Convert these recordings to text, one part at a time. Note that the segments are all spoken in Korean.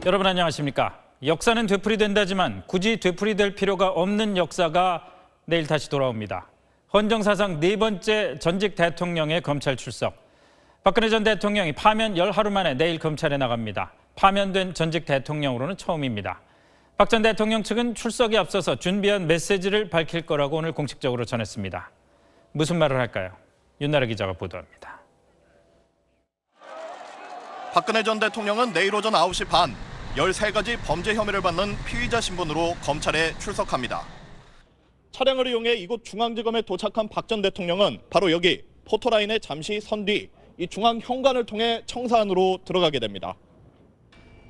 여러분 안녕하십니까? 역사는 되풀이된다지만 굳이 되풀이될 필요가 없는 역사가 내일 다시 돌아옵니다. 헌정사상 네 번째 전직 대통령의 검찰 출석. 박근혜 전 대통령이 파면 10하루 만에 내일 검찰에 나갑니다. 파면된 전직 대통령으로는 처음입니다. 박 전 대통령 측은 출석에 앞서서 준비한 메시지를 밝힐 거라고 오늘 공식적으로 전했습니다. 무슨 말을 할까요? 윤나라 기자가 보도합니다. 박근혜 전 대통령은 내일 오전 9시 반 13가지 범죄 혐의를 받는 피의자 신분으로 검찰에 출석합니다. 차량을 이용해 이곳 중앙지검에 도착한 박 전 대통령은 바로 여기 포토라인에 잠시 선 뒤 이 중앙 현관을 통해 청사안으로 들어가게 됩니다.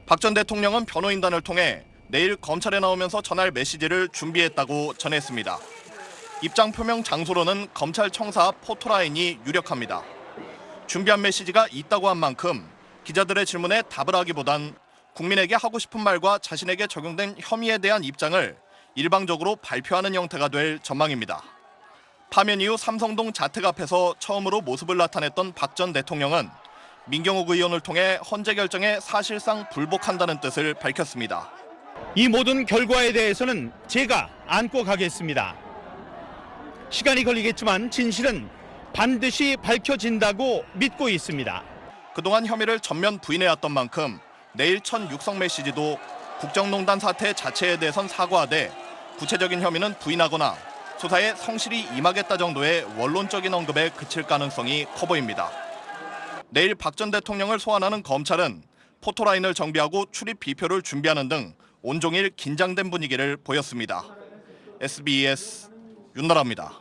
박 전 대통령은 변호인단을 통해 내일 검찰에 나오면서 전할 메시지를 준비했다고 전했습니다. 입장 표명 장소로는 검찰 청사 앞 포토라인이 유력합니다. 준비한 메시지가 있다고 한 만큼 기자들의 질문에 답을 하기보단 국민에게 하고 싶은 말과 자신에게 적용된 혐의에 대한 입장을 일방적으로 발표하는 형태가 될 전망입니다. 파면 이후 삼성동 자택 앞에서 처음으로 모습을 나타냈던 박 전 대통령은 민경욱 의원을 통해 헌재 결정에 사실상 불복한다는 뜻을 밝혔습니다. 이 모든 결과에 대해서는 제가 안고 가겠습니다. 시간이 걸리겠지만 진실은 반드시 밝혀진다고 믿고 있습니다. 그동안 혐의를 전면 부인해왔던 만큼 내일 첫 육성 메시지도 국정농단 사태 자체에 대해선 사과하되 구체적인 혐의는 부인하거나 수사에 성실히 임하겠다 정도의 원론적인 언급에 그칠 가능성이 커 보입니다. 내일 박 전 대통령을 소환하는 검찰은 포토라인을 정비하고 출입 비표를 준비하는 등 온종일 긴장된 분위기를 보였습니다. SBS 윤나라입니다.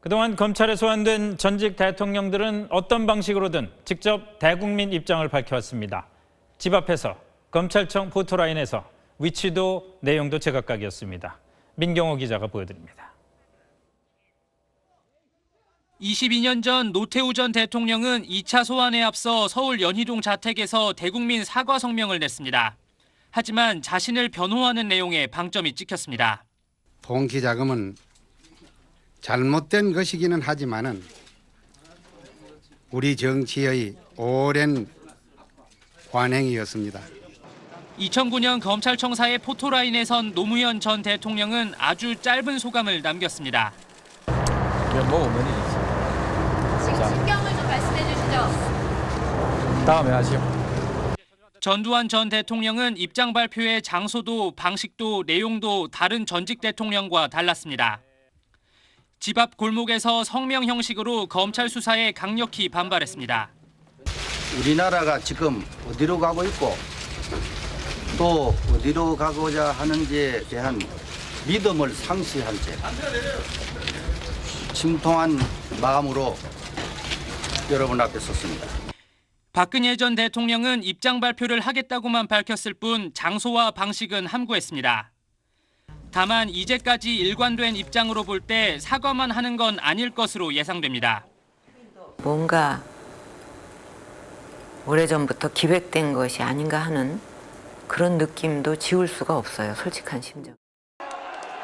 그동안 검찰에 소환된 전직 대통령들은 어떤 방식으로든 직접 대국민 입장을 밝혀왔습니다. 집 앞에서, 검찰청 포토라인에서 위치도 내용도 제각각이었습니다. 민경호 기자가 보여드립니다. 22년 전 노태우 전 대통령은 2차 소환에 앞서 서울 연희동 자택에서 대국민 사과 성명을 냈습니다. 하지만 자신을 변호하는 내용에 방점이 찍혔습니다. 동기 자금은 잘못된 것이기는 하지만은 우리 정치의 오랜 관행이었습니다. 2009년 검찰청사의 포토라인에 선 노무현 전 대통령은 아주 짧은 소감을 남겼습니다. 심경을 좀 말씀해 주시죠. 다음에 하시오. 전두환 전 대통령은 입장 발표의 장소도 방식도 내용도 다른 전직 대통령과 달랐습니다. 집 앞 골목에서 성명 형식으로 검찰 수사에 강력히 반발했습니다. 우리나라가 지금 어디로 가고 있고 또 어디로 가고자 하는지에 대한 믿음을 상실한 채 침통한 마음으로 여러분 앞에 섰습니다. 박근혜 전 대통령은 입장 발표를 하겠다고만 밝혔을 뿐 장소와 방식은 함구했습니다. 다만 이제까지 일관된 입장으로 볼 때 사과만 하는 건 아닐 것으로 예상됩니다. 뭔가 오래전부터 기획된 것이 아닌가 하는 그런 느낌도 지울 수가 없어요. 솔직한 심정.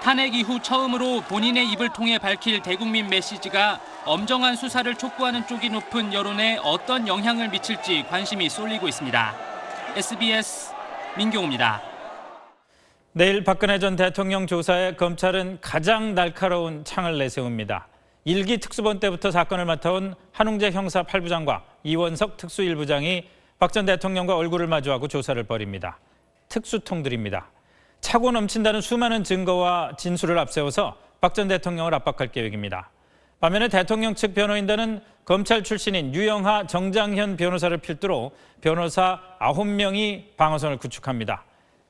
탄핵 이후 처음으로 본인의 입을 통해 밝힐 대국민 메시지가 엄정한 수사를 촉구하는 쪽이 높은 여론에 어떤 영향을 미칠지 관심이 쏠리고 있습니다. SBS 민경호입니다. 내일 박근혜 전 대통령 조사에 검찰은 가장 날카로운 창을 내세웁니다. 1기 특수본 때부터 사건을 맡아온 한웅재 형사 8부장과 이원석 특수 1부장이 박 전 대통령과 얼굴을 마주하고 조사를 벌입니다. 특수통들입니다. 차고 넘친다는 수많은 증거와 진술을 앞세워서 박 전 대통령을 압박할 계획입니다. 반면에 대통령 측 변호인단은 검찰 출신인 유영하, 정장현 변호사를 필두로 변호사 9명이 방어선을 구축합니다.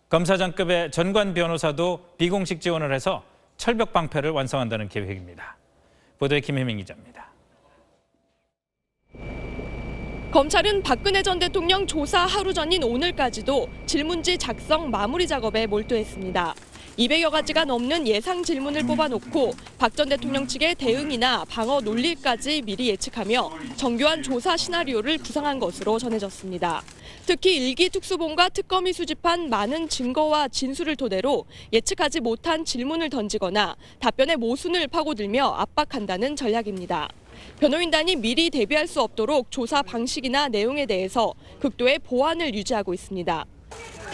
검사장급의 전관 변호사도 비공식 지원을 해서 철벽 방패를 완성한다는 계획입니다. 보도에 김혜민 기자입니다. 검찰은 박근혜 전 대통령 조사 하루 전인 오늘까지도 질문지 작성 마무리 작업에 몰두했습니다. 200여 가지가 넘는 예상 질문을 뽑아놓고 박 전 대통령 측의 대응이나 방어 논리까지 미리 예측하며 정교한 조사 시나리오를 구상한 것으로 전해졌습니다. 특히 1기 특수본과 특검이 수집한 많은 증거와 진술을 토대로 예측하지 못한 질문을 던지거나 답변의 모순을 파고들며 압박한다는 전략입니다. 변호인단이 미리 대비할 수 없도록 조사 방식이나 내용에 대해서 극도의 보완을 유지하고 있습니다.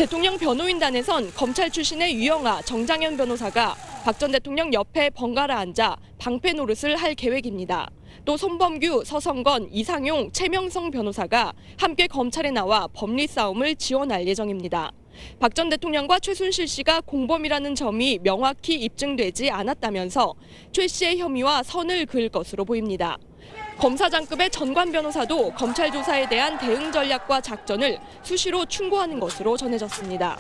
대통령 변호인단에선 검찰 출신의 유영아, 정장현 변호사가 박 전 대통령 옆에 번갈아 앉아 방패 노릇을 할 계획입니다. 또 손범규, 서성건, 이상용, 최명성 변호사가 함께 검찰에 나와 법리 싸움을 지원할 예정입니다. 박 전 대통령과 최순실 씨가 공범이라는 점이 명확히 입증되지 않았다면서 최 씨의 혐의와 선을 그을 것으로 보입니다. 검사장급의 전관 변호사도 검찰 조사에 대한 대응 전략과 작전을 수시로 충고하는 것으로 전해졌습니다.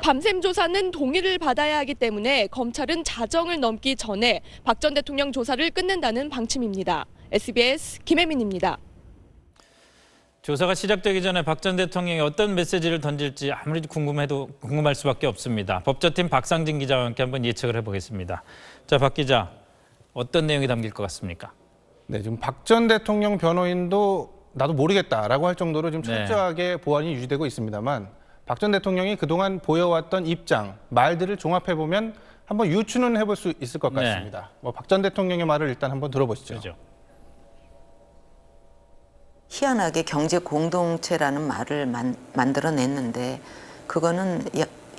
밤샘 조사는 동의를 받아야 하기 때문에 검찰은 자정을 넘기 전에 박 전 대통령 조사를 끝낸다는 방침입니다. SBS 김혜민입니다. 조사가 시작되기 전에 박 전 대통령이 어떤 메시지를 던질지 아무리 궁금할 수밖에 없습니다. 법조팀 박상진 기자와 함께 한번 예측을 해보겠습니다. 자, 박 기자, 어떤 내용이 담길 것 같습니까? 네, 지금 박 전 대통령 변호인도 나도 모르겠다라고 할 정도로 지금 철저하게 보안이 유지되고 있습니다만 박 전 대통령이 그동안 보여왔던 입장, 말들을 종합해보면 한번 유추는 해볼 수 있을 것 같습니다. 박 전 대통령의 말을 일단 한번 들어보시죠. 그렇죠. 희한하게 경제 공동체라는 말을 만들어냈는데 그거는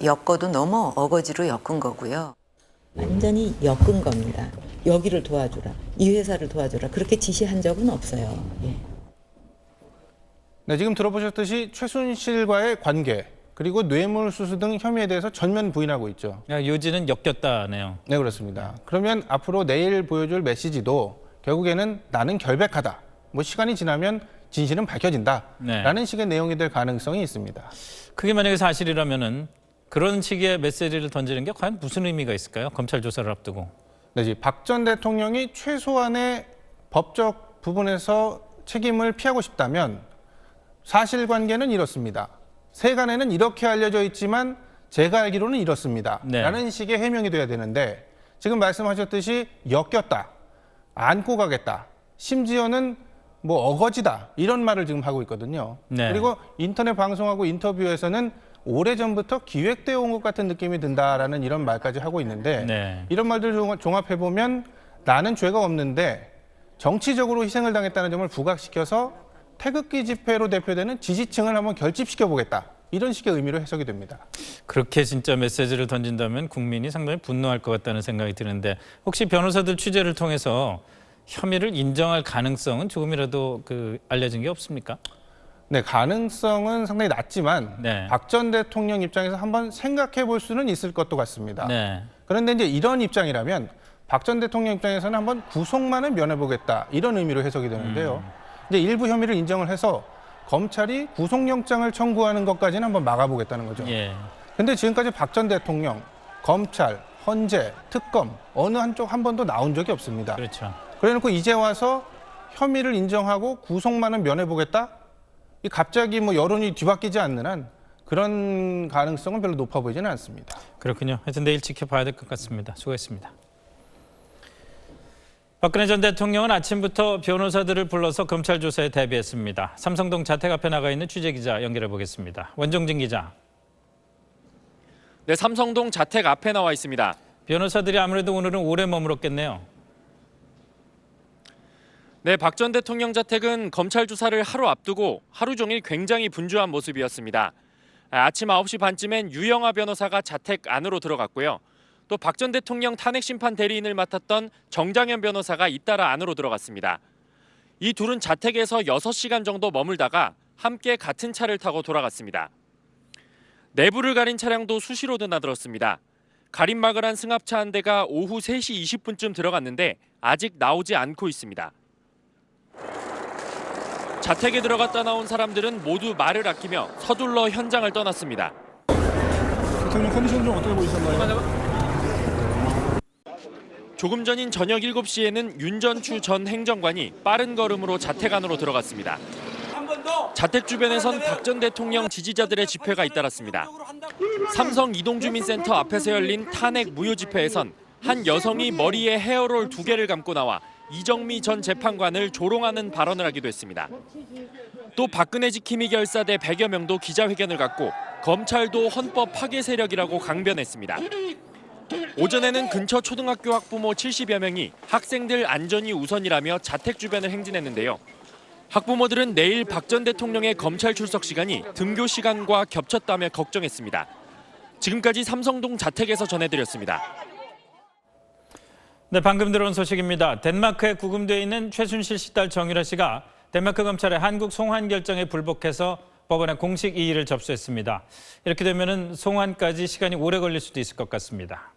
엮어도 너무 어거지로 엮은 거고요. 완전히 엮은 겁니다. 여기를 도와주라, 이 회사를 도와주라 그렇게 지시한 적은 없어요. 예. 네, 지금 들어보셨듯이 최순실과의 관계 그리고 뇌물수수 등 혐의에 대해서 전면 부인하고 있죠. 요지는 엮였다네요. 네, 그렇습니다. 그러면 앞으로 내일 보여줄 메시지도 결국에는 나는 결백하다. 시간이 지나면 진실은 밝혀진다라는 식의 내용이 될 가능성이 있습니다. 그게 만약에 사실이라면은 그런 식의 메시지를 던지는 게 과연 무슨 의미가 있을까요? 검찰 조사를 앞두고. 네, 박 전 대통령이 최소한의 법적 부분에서 책임을 피하고 싶다면 사실관계는 이렇습니다. 세간에는 이렇게 알려져 있지만 제가 알기로는 이렇습니다. 라는 식의 해명이 돼야 되는데 지금 말씀하셨듯이 엮였다, 안고 가겠다, 심지어는 어거지다 이런 말을 지금 하고 있거든요. 그리고 인터넷 방송하고 인터뷰에서는 오래전부터 기획되어 온 것 같은 느낌이 든다라는 이런 말까지 하고 있는데 이런 말들을 종합해보면 나는 죄가 없는데 정치적으로 희생을 당했다는 점을 부각시켜서 태극기 집회로 대표되는 지지층을 한번 결집시켜보겠다. 이런 식의 의미로 해석이 됩니다. 그렇게 진짜 메시지를 던진다면 국민이 상당히 분노할 것 같다는 생각이 드는데 혹시 변호사들 취재를 통해서 혐의를 인정할 가능성은 조금이라도 알려진 게 없습니까? 네, 가능성은 상당히 낮지만 박 전 대통령 입장에서 한번 생각해 볼 수는 있을 것도 같습니다. 그런데 이제 이런 입장이라면 박 전 대통령 입장에서는 한번 구속만은 면해보겠다 이런 의미로 해석이 되는데요. 이제 일부 혐의를 인정을 해서 검찰이 구속영장을 청구하는 것까지는 한번 막아보겠다는 거죠. 근데 지금까지 박 전 대통령, 검찰, 헌재, 특검 어느 한쪽 한 번도 나온 적이 없습니다. 그렇죠. 그래놓고 이제 와서 혐의를 인정하고 구속만은 면해보겠다? 갑자기 여론이 뒤바뀌지 않는 한 그런 가능성은 별로 높아 보이지는 않습니다. 그렇군요. 하여튼 내일 지켜봐야 될 것 같습니다. 수고했습니다. 박근혜 전 대통령은 아침부터 변호사들을 불러서 검찰 조사에 대비했습니다. 삼성동 자택 앞에 나가 있는 취재기자 연결해 보겠습니다. 원종진 기자. 네, 삼성동 자택 앞에 나와 있습니다. 변호사들이 아무래도 오늘은 오래 머물렀겠네요. 네, 박 전 대통령 자택은 검찰 조사를 하루 앞두고 하루 종일 굉장히 분주한 모습이었습니다. 아침 9시 반쯤엔 유영아 변호사가 자택 안으로 들어갔고요. 또 박 전 대통령 탄핵 심판 대리인을 맡았던 정장현 변호사가 잇따라 안으로 들어갔습니다. 이 둘은 자택에서 6시간 정도 머물다가 함께 같은 차를 타고 돌아갔습니다. 내부를 가린 차량도 수시로 드나들었습니다. 가림막을 한 승합차 한 대가 오후 3시 20분쯤 들어갔는데 아직 나오지 않고 있습니다. 자택에 들어갔다 나온 사람들은 모두 말을 아끼며 서둘러 현장을 떠났습니다. 대통령 컨디션 좀 어떻게 보이셨나요? 조금 전인 저녁 7시에는 윤전추 전 행정관이 빠른 걸음으로 자택 안으로 들어갔습니다. 자택 주변에선 박 전 대통령 지지자들의 집회가 잇따랐습니다. 삼성 이동주민센터 앞에서 열린 탄핵 무효 집회에선 한 여성이 머리에 헤어롤 2개를 감고 나와 이정미 전 재판관을 조롱하는 발언을 하기도 했습니다. 또 박근혜 지킴이 결사대 100여 명도 기자회견을 갖고 검찰도 헌법 파괴 세력이라고 강변했습니다. 오전에는 근처 초등학교 학부모 70여 명이 학생들 안전이 우선이라며 자택 주변을 행진했는데요. 학부모들은 내일 박 전 대통령의 검찰 출석 시간이 등교 시간과 겹쳤다며 걱정했습니다. 지금까지 삼성동 자택에서 전해드렸습니다. 네, 방금 들어온 소식입니다. 덴마크에 구금되어 있는 최순실 씨 딸 정유라 씨가 덴마크 검찰의 한국 송환 결정에 불복해서 법원에 공식 이의를 접수했습니다. 이렇게 되면 송환까지 시간이 오래 걸릴 수도 있을 것 같습니다.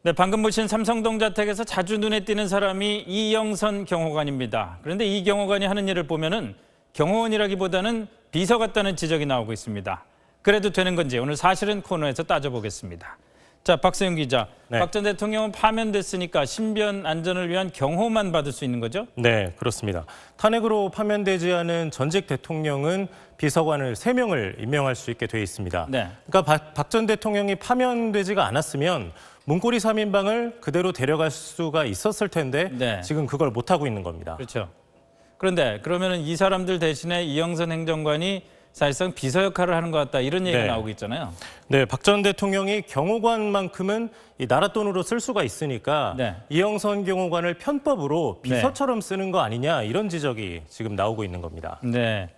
네, 방금 보신 삼성동 자택에서 자주 눈에 띄는 사람이 이영선 경호관입니다. 그런데 이 경호관이 하는 일을 보면은 경호원이라기보다는 비서 같다는 지적이 나오고 있습니다. 그래도 되는 건지 오늘 사실은 코너에서 따져보겠습니다. 자, 박세영 기자, 네. 박 전 대통령은 파면됐으니까 신변 안전을 위한 경호만 받을 수 있는 거죠? 네, 그렇습니다. 탄핵으로 파면되지 않은 전직 대통령은 비서관을 3명을 임명할 수 있게 돼 있습니다. 네. 그러니까 박 전 대통령이 파면되지가 않았으면 문고리 3인방을 그대로 데려갈 수가 있었을 텐데 네. 지금 그걸 못하고 있는 겁니다. 그렇죠. 그런데 그러면은 이 사람들 대신에 이영선 행정관이 사실상 비서 역할을 하는 것 같다 이런 얘기가 네. 나오고 있잖아요. 네, 박 전 대통령이 경호관만큼은 이 나라 돈으로 쓸 수가 있으니까 네. 이영선 경호관을 편법으로 비서처럼 쓰는 거 아니냐 이런 지적이 지금 나오고 있는 겁니다. 네.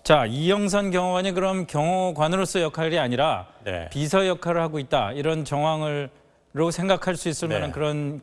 자, 이영선 경호관이 그럼 경호관으로서 역할이 아니라 네. 비서 역할을 하고 있다 이런 정황으로 생각할 수 있을 만한 네. 그런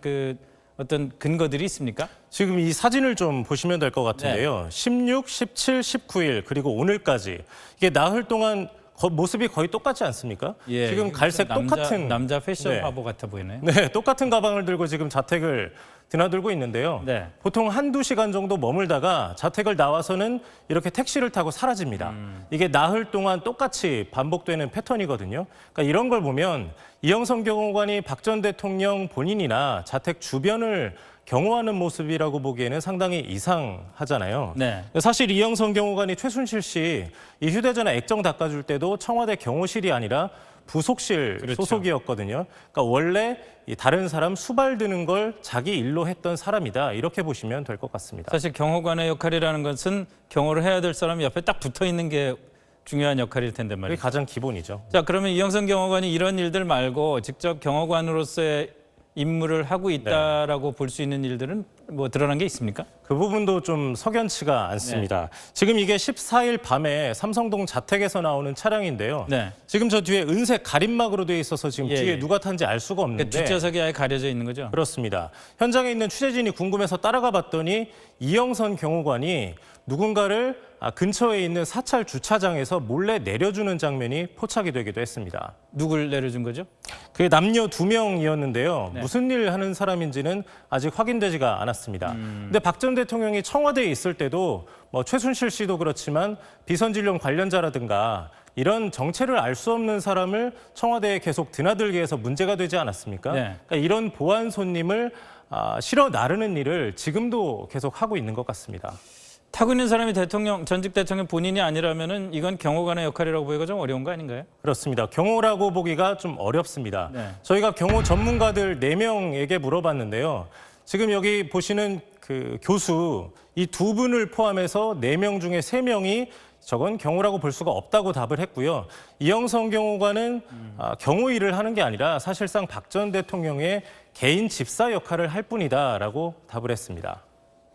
어떤 근거들이 있습니까? 지금 이 사진을 좀 보시면 될 것 같은데요. 16, 17, 19일 그리고 오늘까지 이게 나흘 동안 모습이 거의 똑같지 않습니까? 예, 지금 갈색 똑같은 남자 패션 네. 화보 같아 보이네요. 네, 똑같은 가방을 들고 지금 자택을 드나들고 있는데요. 네. 보통 1~2시간 정도 머물다가 자택을 나와서는 이렇게 택시를 타고 사라집니다. 이게 나흘 동안 똑같이 반복되는 패턴이거든요. 그러니까 이런 걸 보면 이영선 경호관이 박 전 대통령 본인이나 자택 주변을 경호하는 모습이라고 보기에는 상당히 이상하잖아요. 네. 사실 이영선 경호관이 최순실 씨 이 휴대전화 액정 닦아줄 때도 청와대 경호실이 아니라 부속실 그렇죠. 소속이었거든요. 그러니까 원래 이 다른 사람 수발 드는 걸 자기 일로 했던 사람이다. 이렇게 보시면 될 것 같습니다. 사실 경호관의 역할이라는 것은 경호를 해야 될 사람이 옆에 딱 붙어 있는 게 중요한 역할일 텐데 그게 말이죠. 가장 기본이죠. 자, 그러면 이영선 경호관이 이런 일들 말고 직접 경호관으로서의 임무를 하고 있다라고 볼 수 있는 일들은 뭐 드러난 게 있습니까? 그 부분도 좀 석연치가 않습니다. 지금 이게 14일 밤에 삼성동 자택에서 나오는 차량인데요. 네. 지금 저 뒤에 은색 가림막으로 되어 있어서 지금 예, 뒤에 예. 누가 탄지 알 수가 없는데 그러니까 뒷좌석이 아예 가려져 있는 거죠? 그렇습니다. 현장에 있는 취재진이 궁금해서 따라가 봤더니 이영선 경호관이 누군가를 근처에 있는 사찰 주차장에서 몰래 내려주는 장면이 포착이 되기도 했습니다. 누굴 내려준 거죠? 그게 남녀 2명이었는데요. 네. 무슨 일 하는 사람인지는 아직 확인되지가 않았습니다. 근데 박 전 대통령이 청와대에 있을 때도 뭐 최순실 씨도 그렇지만 비선진령 관련자라든가 이런 정체를 알 수 없는 사람을 청와대에 계속 드나들게 해서 문제가 되지 않았습니까? 네. 그러니까 이런 보안 손님을 실어 나르는 일을 지금도 계속 하고 있는 것 같습니다. 타고 있는 사람이 전직 대통령 본인이 아니라면은 이건 경호관의 역할이라고 보기가 좀 어려운 거 아닌가요? 그렇습니다. 경호라고 보기가 좀 어렵습니다. 네. 저희가 경호 전문가들 4명에게 물어봤는데요. 지금 여기 보시는 그 교수 이 2분을 포함해서 4명 중에 3명이 저건 경호라고 볼 수가 없다고 답을 했고요. 이영선 경호관은 경호 일을 하는 게 아니라 사실상 박 전 대통령의 개인 집사 역할을 할 뿐이다라고 답을 했습니다.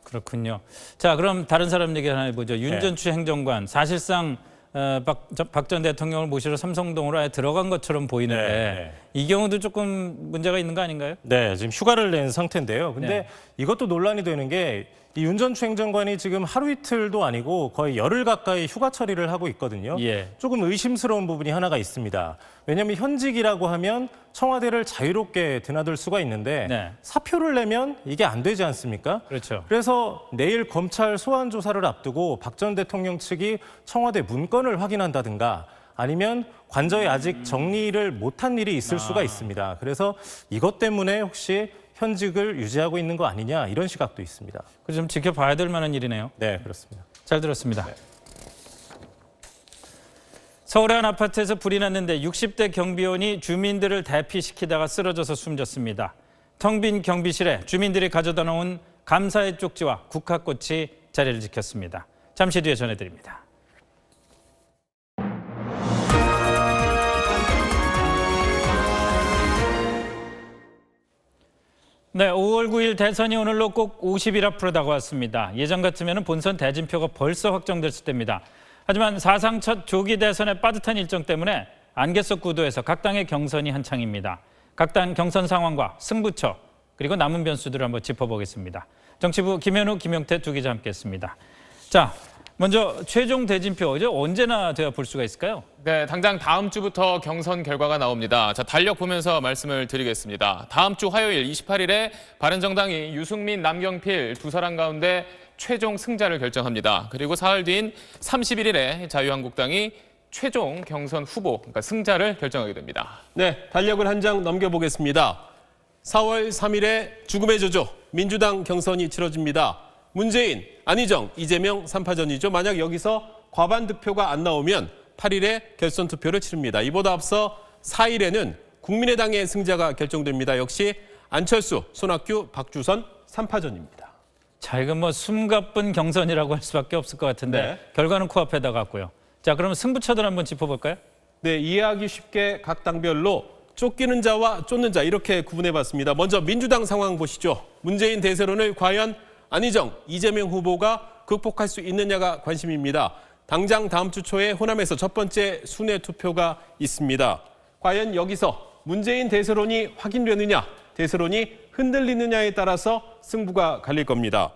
그렇군요. 자, 그럼 다른 사람 얘기 하나 해보죠. 윤전추 행정관. 사실상 박 전 대통령을 모시러 삼성동으로 아예 들어간 것처럼 보이는데 네. 이 경우도 조금 문제가 있는 거 아닌가요? 네, 지금 휴가를 낸 상태인데요. 근데 네. 이것도 논란이 되는 게 이 윤전추 행정관이 지금 하루 이틀도 아니고 거의 열흘 가까이 휴가 처리를 하고 있거든요. 예. 조금 의심스러운 부분이 하나가 있습니다. 왜냐하면 현직이라고 하면 청와대를 자유롭게 드나들 수가 있는데 네. 사표를 내면 이게 안 되지 않습니까? 그렇죠. 그래서 내일 검찰 소환 조사를 앞두고 박 전 대통령 측이 청와대 문건을 확인한다든가 아니면 관저에 아직 정리를 못한 일이 있을 수가 있습니다. 그래서 이것 때문에 혹시 현직을 유지하고 있는 거 아니냐 이런 시각도 있습니다. 그 좀 지켜봐야 될 만한 일이네요. 네, 그렇습니다. 잘 들었습니다. 서울의 한 아파트에서 불이 났는데 60대 경비원이 주민들을 대피시키다가 쓰러져서 숨졌습니다. 텅 빈 경비실에 주민들이 가져다 놓은 감사의 쪽지와 국화꽃이 자리를 지켰습니다. 잠시 뒤에 전해드립니다. 네, 5월 9일 대선이 오늘로 꼭 50일 앞으로 다가왔습니다. 예전 같으면 본선 대진표가 벌써 확정됐을 때입니다. 하지만 사상 첫 조기 대선의 빠듯한 일정 때문에 안개 속 구도에서 각 당의 경선이 한창입니다. 각 당 경선 상황과 승부처 그리고 남은 변수들을 한번 짚어보겠습니다. 정치부 김현우, 김용태 두 기자 함께했습니다. 자, 먼저 최종 대진표 이제 언제나 돼야 볼 수가 있을까요? 네, 당장 다음 주부터 경선 결과가 나옵니다. 자, 달력 보면서 말씀을 드리겠습니다. 다음 주 화요일 28일에 바른정당이 유승민, 남경필 두 사람 가운데 최종 승자를 결정합니다. 그리고 사흘 뒤인 31일에 자유한국당이 최종 경선 후보, 그러니까 승자를 결정하게 됩니다. 네, 달력을 한 장 넘겨보겠습니다. 4월 3일에 죽음의 저조 민주당 경선이 치러집니다. 문재인, 안희정, 이재명 3파전이죠. 만약 여기서 과반 득표가 안 나오면 8일에 결선 투표를 치릅니다. 이보다 앞서 4일에는 국민의당의 승자가 결정됩니다. 역시 안철수, 손학규, 박주선 3파전입니다. 자, 이건 뭐 숨가쁜 경선이라고 할 수밖에 없을 것 같은데 네. 결과는 코앞에 다가왔고요. 자, 그러면 승부처들 한번 짚어볼까요? 네, 이해하기 쉽게 각 당별로 쫓기는 자와 쫓는 자 이렇게 구분해봤습니다. 먼저 민주당 상황 보시죠. 문재인 대세론을 과연 안희정, 이재명 후보가 극복할 수 있느냐가 관심입니다. 당장 다음 주 초에 호남에서 첫 번째 순회 투표가 있습니다. 과연 여기서 문재인 대세론이 확인되느냐, 대세론이 흔들리느냐에 따라서 승부가 갈릴 겁니다.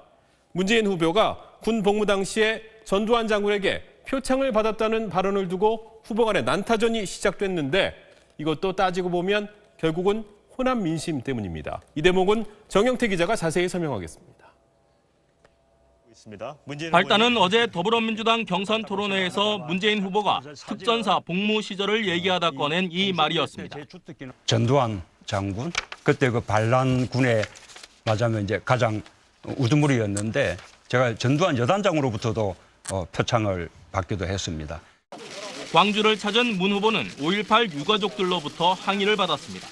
문재인 후보가 군 복무 당시에 전두환 장군에게 표창을 받았다는 발언을 두고 후보 간의 난타전이 시작됐는데 이것도 따지고 보면 결국은 호남 민심 때문입니다. 이 대목은 정영태 기자가 자세히 설명하겠습니다. 발단은 어제 더불어민주당 경선 토론회에서 문재인 후보가 특전사 복무 시절을 얘기하다 꺼낸 이 말이었습니다. 전두환 장군 그때 그 반란군에 맞으면 이제 가장 우두머리였는데 제가 전두환 여단장으로부터도 표창을 받기도 했습니다. 광주를 찾은 문 후보는 5.18 유가족들로부터 항의를 받았습니다.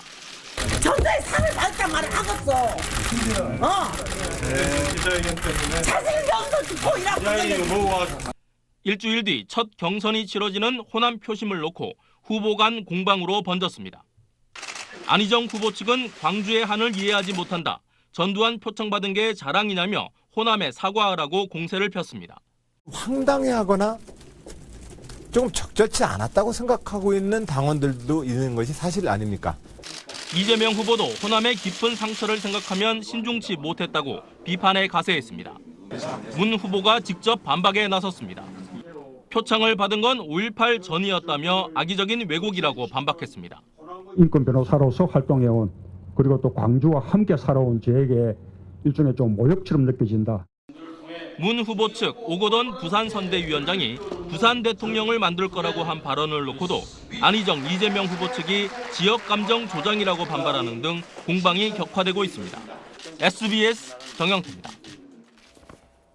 전사의 상을 받았단 말을 하겠어. 자세히 여기서 듣고 이라고. 일주일 뒤 첫 경선이 치러지는 호남 표심을 놓고 후보 간 공방으로 번졌습니다. 안희정 후보 측은 광주의 한을 이해하지 못한다. 전두환 표창 받은 게 자랑이냐며 호남에 사과하라고 공세를 폈습니다. 황당해하거나 조금 적절치 않았다고 생각하고 있는 당원들도 있는 것이 사실 아닙니까? 이재명 후보도 호남의 깊은 상처를 생각하면 신중치 못했다고 비판에 가세했습니다. 문 후보가 직접 반박에 나섰습니다. 표창을 받은 건 5.18 전이었다며 악의적인 왜곡이라고 반박했습니다. 인권 변호사로서 활동해온 그리고 또 광주와 함께 살아온 저에게 일종의 좀 모욕처럼 느껴진다. 문 후보 측 오거돈 부산 선대위원장이 부산 대통령을 만들 거라고 한 발언을 놓고도 안희정, 이재명 후보 측이 지역 감정 조장이라고 반발하는 등 공방이 격화되고 있습니다. SBS 정영태입니다.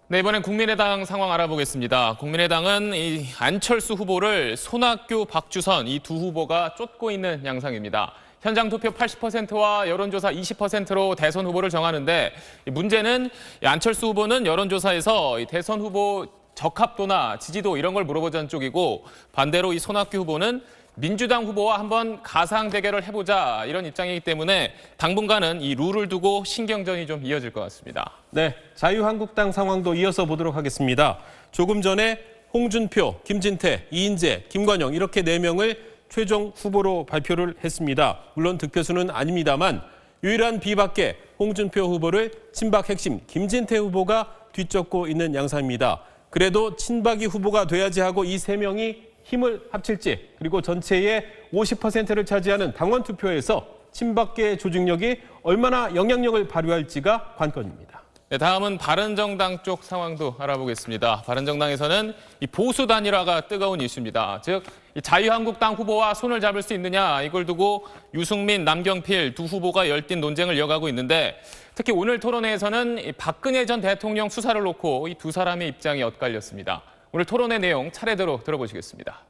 네, 이번엔 국민의당 상황 알아보겠습니다. 국민의당은 이 안철수 후보를 손학규, 박주선 이 두 후보가 쫓고 있는 양상입니다. 현장 투표 80%와 여론조사 20%로 대선 후보를 정하는데 문제는 안철수 후보는 여론조사에서 대선 후보 적합도나 지지도 이런 걸 물어보자는 쪽이고 반대로 이 손학규 후보는 민주당 후보와 한번 가상 대결을 해보자 이런 입장이기 때문에 당분간은 이 룰을 두고 신경전이 좀 이어질 것 같습니다. 네, 자유한국당 상황도 이어서 보도록 하겠습니다. 조금 전에 홍준표, 김진태, 이인재, 김관영 이렇게 4명을 최종 후보로 발표를 했습니다. 물론 득표수는 아닙니다만 유일한 비박계 홍준표 후보를 친박 핵심 김진태 후보가 뒤쫓고 있는 양상입니다. 그래도 친박이 후보가 돼야지 하고 이 3명이 힘을 합칠지 그리고 전체의 50%를 차지하는 당원 투표에서 친박계 조직력이 얼마나 영향력을 발휘할지가 관건입니다. 네, 다음은 바른정당 쪽 상황도 알아보겠습니다. 바른정당에서는 이 보수 단일화가 뜨거운 이슈입니다. 즉 이 자유한국당 후보와 손을 잡을 수 있느냐 이걸 두고 유승민, 남경필 두 후보가 열띤 논쟁을 이어가고 있는데 특히 오늘 토론회에서는 이 박근혜 전 대통령 수사를 놓고 이 두 사람의 입장이 엇갈렸습니다. 오늘 토론회 내용 차례대로 들어보시겠습니다.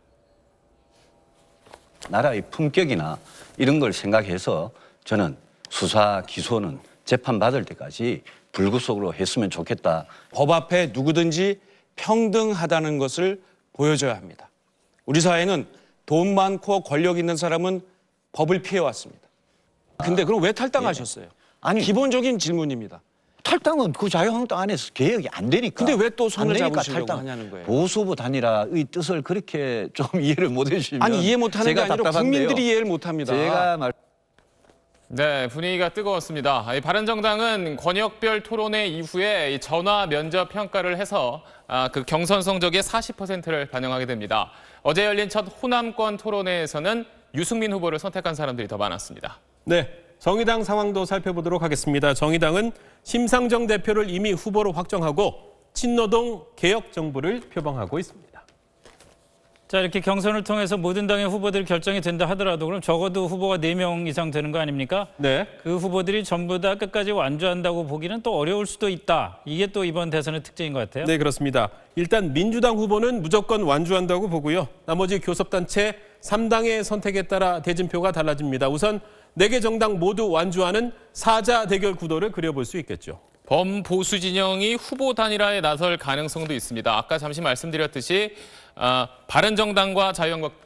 나라의 품격이나 이런 걸 생각해서 저는 수사, 기소는 재판받을 때까지 불구속으로 했으면 좋겠다. 법 앞에 누구든지 평등하다는 것을 보여줘야 합니다. 우리 사회는 돈 많고 권력 있는 사람은 법을 피해왔습니다. 근데 그럼 왜 탈당하셨어요? 아니 기본적인 질문입니다. 탈당은 그 자유한국당 안에서 개혁이 안 되니까. 근데 왜 또 손을 안 되니까 잡으시려고 탈당. 하냐는 거예요. 보수 후보 단일화의 뜻을 그렇게 좀 이해를 못 해주시면 아니 이해 못하는 게 제가 아니라 답답한데요. 국민들이 이해를 못합니다. 제가 말. 네, 분위기가 뜨거웠습니다. 바른정당은 권역별 토론회 이후에 전화 면접 평가를 해서 그 경선 성적의 40%를 반영하게 됩니다. 어제 열린 첫 호남권 토론회에서는 유승민 후보를 선택한 사람들이 더 많았습니다. 네, 정의당 상황도 살펴보도록 하겠습니다. 정의당은 심상정 대표를 이미 후보로 확정하고 친노동 개혁 정부를 표방하고 있습니다. 자, 이렇게 경선을 통해서 모든 당의 후보들이 결정이 된다 하더라도 그럼 적어도 후보가 4명 이상 되는 거 아닙니까? 네. 그 후보들이 전부 다 끝까지 완주한다고 보기는 또 어려울 수도 있다. 이게 또 이번 대선의 특징인 것 같아요. 네, 그렇습니다. 일단 민주당 후보는 무조건 완주한다고 보고요. 나머지 교섭단체 3당의 선택에 따라 대진표가 달라집니다. 우선 4개 정당 모두 완주하는 사자 대결 구도를 그려볼 수 있겠죠. 범보수 진영이 후보 단일화에 나설 가능성도 있습니다. 아까 잠시 말씀드렸듯이 바른정당과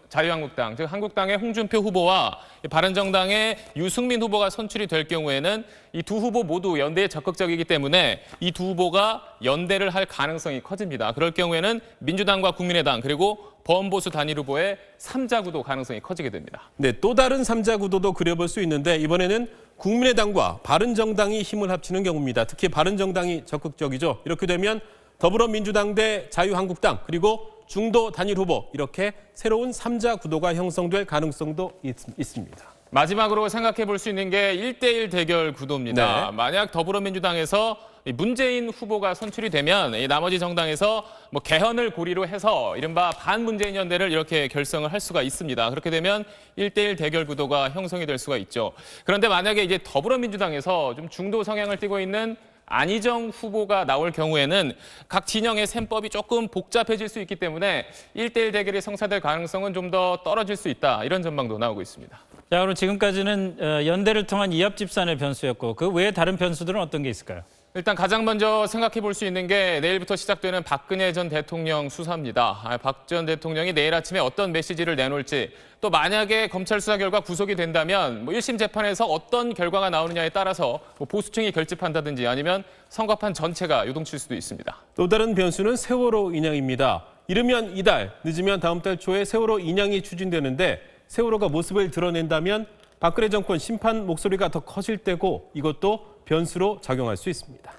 자유한국당, 즉 한국당의 홍준표 후보와 바른정당의 유승민 후보가 선출이 될 경우에는 이 두 후보 모두 연대에 적극적이기 때문에 이 두 후보가 연대를 할 가능성이 커집니다. 그럴 경우에는 민주당과 국민의당 그리고 범보수 단일 후보의 3자 구도 가능성이 커지게 됩니다. 네, 또 다른 3자 구도도 그려볼 수 있는데 이번에는 국민의당과 바른정당이 힘을 합치는 경우입니다. 특히 바른정당이 적극적이죠. 이렇게 되면 더불어민주당 대 자유한국당 그리고 중도 단일 후보 이렇게 새로운 3자 구도가 형성될 가능성도 있습니다. 마지막으로 생각해 볼 수 있는 게 1대1 대결 구도입니다. 네. 만약 더불어민주당에서 문재인 후보가 선출이 되면 나머지 정당에서 개헌을 고리로 해서 이른바 반문재인 연대를 이렇게 결성을 할 수가 있습니다. 그렇게 되면 1대1 대결 구도가 형성이 될 수가 있죠. 그런데 만약에 이제 더불어민주당에서 좀 중도 성향을 띠고 있는 안희정 후보가 나올 경우에는 각 진영의 셈법이 조금 복잡해질 수 있기 때문에 1대1 대결이 성사될 가능성은 좀 더 떨어질 수 있다. 이런 전망도 나오고 있습니다. 자, 그럼 지금까지는 연대를 통한 이합 집산의 변수였고 그 외에 다른 변수들은 어떤 게 있을까요? 일단 가장 먼저 생각해 볼 수 있는 게 내일부터 시작되는 박근혜 전 대통령 수사입니다. 박 전 대통령이 내일 아침에 어떤 메시지를 내놓을지 또 만약에 검찰 수사 결과 구속이 된다면 1심 재판에서 어떤 결과가 나오느냐에 따라서 보수층이 결집한다든지 아니면 선거판 전체가 요동칠 수도 있습니다. 또 다른 변수는 세월호 인양입니다. 이르면 이달, 늦으면 다음 달 초에 세월호 인양이 추진되는데 세월호가 모습을 드러낸다면 박근혜 정권 심판 목소리가 더 커질 때고 이것도 변수로 작용할 수 있습니다.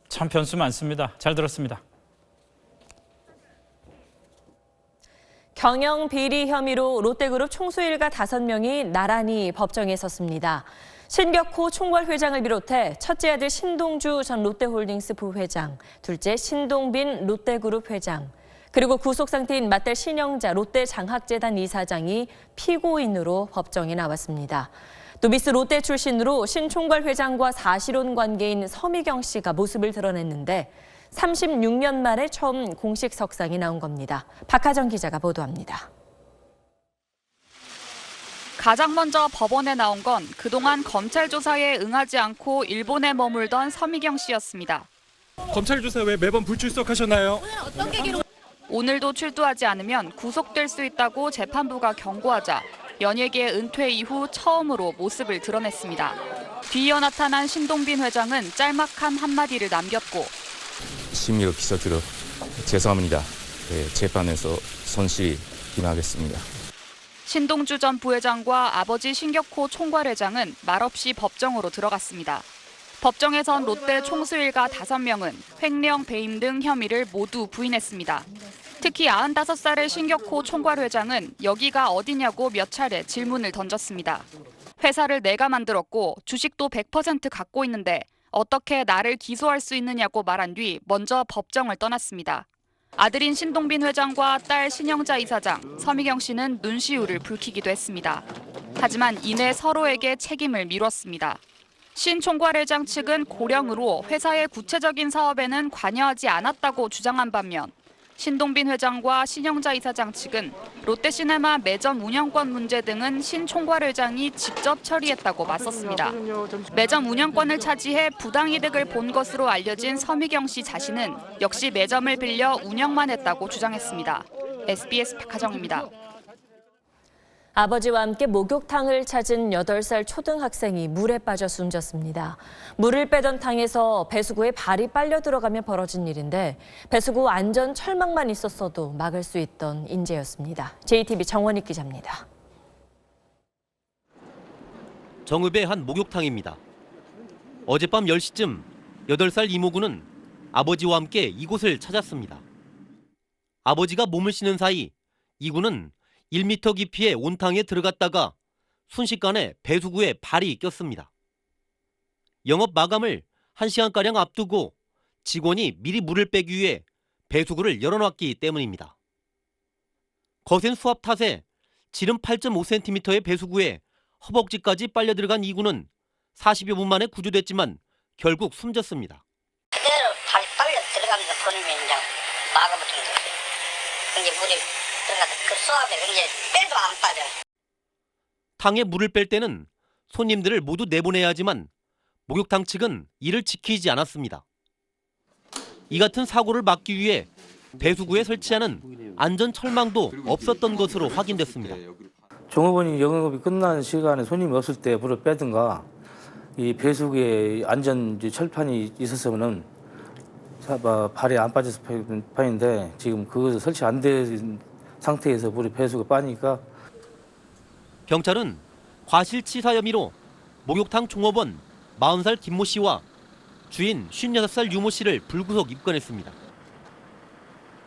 참 변수 많습니다. 잘 들었습니다. 경영 비리 혐의로 롯데그룹 총수 일가 5명이 나란히 법정에 섰습니다. 신격호 총괄회장을 비롯해 첫째 아들 신동주 전 롯데홀딩스 부회장, 둘째 신동빈 롯데그룹 회장, 그리고 구속 상태인 맏딸 신영자 롯데장학재단 이사장이 피고인으로 법정에 나왔습니다. 또 미스 롯데 출신으로 신 총괄회장과 사실혼 관계인 서미경 씨가 모습을 드러냈는데 36년 만에 처음 공식 석상이 나온 겁니다. 박하정 기자가 보도합니다. 가장 먼저 법원에 나온 건 그동안 검찰 조사에 응하지 않고 일본에 머물던 서미경 씨였습니다. 검찰 조사 왜 매번 불출석하셨나요? 오늘도 출두하지 않으면 구속될 수 있다고 재판부가 경고하자 연예계 은퇴 이후 처음으로 모습을 드러냈습니다. 뒤이어 나타난 신동빈 회장은 짤막한 한마디를 남겼고 심의로 기소드려 죄송합니다. 재판에서 손실이 임하겠습니다. 신동주 전 부회장과 아버지 신격호 총괄회장은 말없이 법정으로 들어갔습니다. 법정에선 롯데 총수 일가 5명은 횡령, 배임 등 혐의를 모두 부인했습니다. 특히 95살의 신격호 총괄회장은 여기가 어디냐고 몇 차례 질문을 던졌습니다. 회사를 내가 만들었고 주식도 100% 갖고 있는데 어떻게 나를 기소할 수 있느냐고 말한 뒤 먼저 법정을 떠났습니다. 아들인 신동빈 회장과 딸 신영자 이사장, 서미경 씨는 눈시울을 붉히기도 했습니다. 하지만 이내 서로에게 책임을 미뤘습니다. 신 총괄회장 측은 고령으로 회사의 구체적인 사업에는 관여하지 않았다고 주장한 반면 신동빈 회장과 신영자 이사장 측은 롯데시네마 매점 운영권 문제 등은 신 총괄회장이 직접 처리했다고 맞섰습니다. 매점 운영권을 차지해 부당이득을 본 것으로 알려진 서미경 씨 자신은 역시 매점을 빌려 운영만 했다고 주장했습니다. SBS 박하정입니다. 아버지와 함께 목욕탕을 찾은 8살 초등학생이 물에 빠져 숨졌습니다. 물을 빼던 탕에서 배수구에 발이 빨려 들어가며 벌어진 일인데 배수구 안전 철망만 있었어도 막을 수 있던 인재였습니다. JTBC 정원익 기자입니다. 정읍의 한 목욕탕입니다. 어젯밤 10시쯤 8살 이모군은 아버지와 함께 이곳을 찾았습니다. 아버지가 몸을 씻는 사이 이군은 1m 깊이의 온탕에 들어갔다가 순식간에 배수구에 발이 꼈습니다. 영업 마감을 1시간가량 앞두고 직원이 미리 물을 빼기 위해 배수구를 열어놨기 때문입니다. 거센 수압 탓에 지름 8.5cm의 배수구에 허벅지까지 빨려 들어간 이군은 40여 분 만에 구조됐지만 결국 숨졌습니다. 그대로 발이 빨려 들어가면서 그놈이 이제 막아붙은 거지. 근데 물이 들어가서 그 수압에 이제 빼도 안 빠져. 탕에 물을 뺄 때는 손님들을 모두 내보내야 하지만 목욕탕 측은 이를 지키지 않았습니다. 이 같은 사고를 막기 위해 배수구에 설치하는 안전 철망도 없었던 것으로 확인됐습니다. 종업원이 영업이 끝나는 시간에 손님이 없을 때 물을 빼든가 이 배수구에 안전 철판이 있었으면은 발이 안 빠졌을 판인데 지금 그것을 설치 안 된 상태에서 물이 배수구에 빠니까. 경찰은 과실치사 혐의로 목욕탕 종업원 40살 김모 씨와 주인 56살 유모 씨를 불구속 입건했습니다.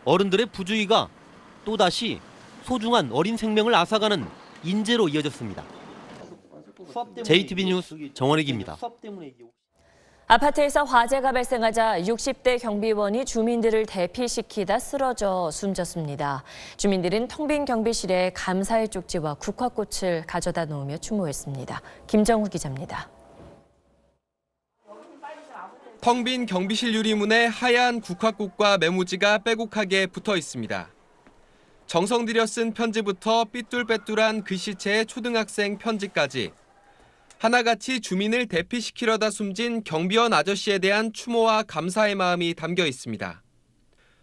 어른들의 부주의가 또다시 소중한 어린 생명을 앗아가는 인재로 이어졌습니다. JTBC 뉴스 정원익입니다. 아파트에서 화재가 발생하자 60대 경비원이 주민들을 대피시키다 쓰러져 숨졌습니다. 주민들은 텅 빈 경비실에 감사의 쪽지와 국화꽃을 가져다 놓으며 추모했습니다. 김정우 기자입니다. 텅 빈 경비실 유리문에 하얀 국화꽃과 메모지가 빼곡하게 붙어 있습니다. 정성 들여 쓴 편지부터 삐뚤빼뚤한 글씨체의 초등학생 편지까지 하나같이 주민을 대피시키려다 숨진 경비원 아저씨에 대한 추모와 감사의 마음이 담겨 있습니다.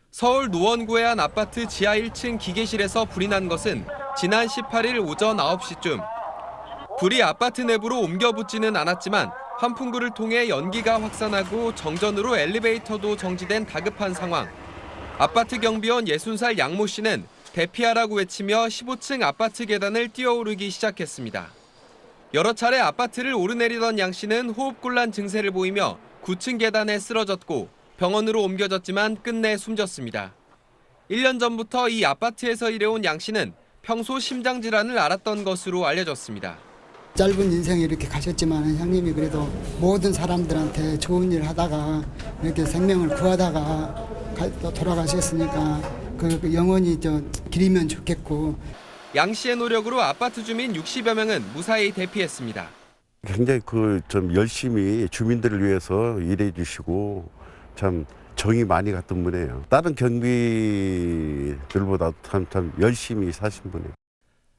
서울 노원구의 한 아파트 지하 1층 기계실에서 불이 난 것은 지난 18일 오전 9시쯤. 불이 아파트 내부로 옮겨 붙지는 않았지만 환풍구를 통해 연기가 확산하고 정전으로 엘리베이터도 정지된 다급한 상황. 아파트 경비원 60살 양모 씨는 대피하라고 외치며 15층 아파트 계단을 뛰어오르기 시작했습니다. 여러 차례 아파트를 오르내리던 양 씨는 호흡곤란 증세를 보이며 9층 계단에 쓰러졌고 병원으로 옮겨졌지만 끝내 숨졌습니다. 1년 전부터 이 아파트에서 일해온 양 씨는 평소 심장질환을 앓았던 것으로 알려졌습니다. 짧은 인생에 이렇게 가셨지만 형님이 그래도 모든 사람들한테 좋은 일 하다가 이렇게 생명을 구하다가 돌아가셨으니까 그 영원히 기리면 좋겠고. 양 씨의 노력으로 아파트 주민 60여 명은 무사히 대피했습니다. 굉장히 좀 열심히 주민들을 위해서 일해 주시고 참 정이 많이 갔던 분이에요. 다른 경비들보다 참 열심히 사신 분이에요.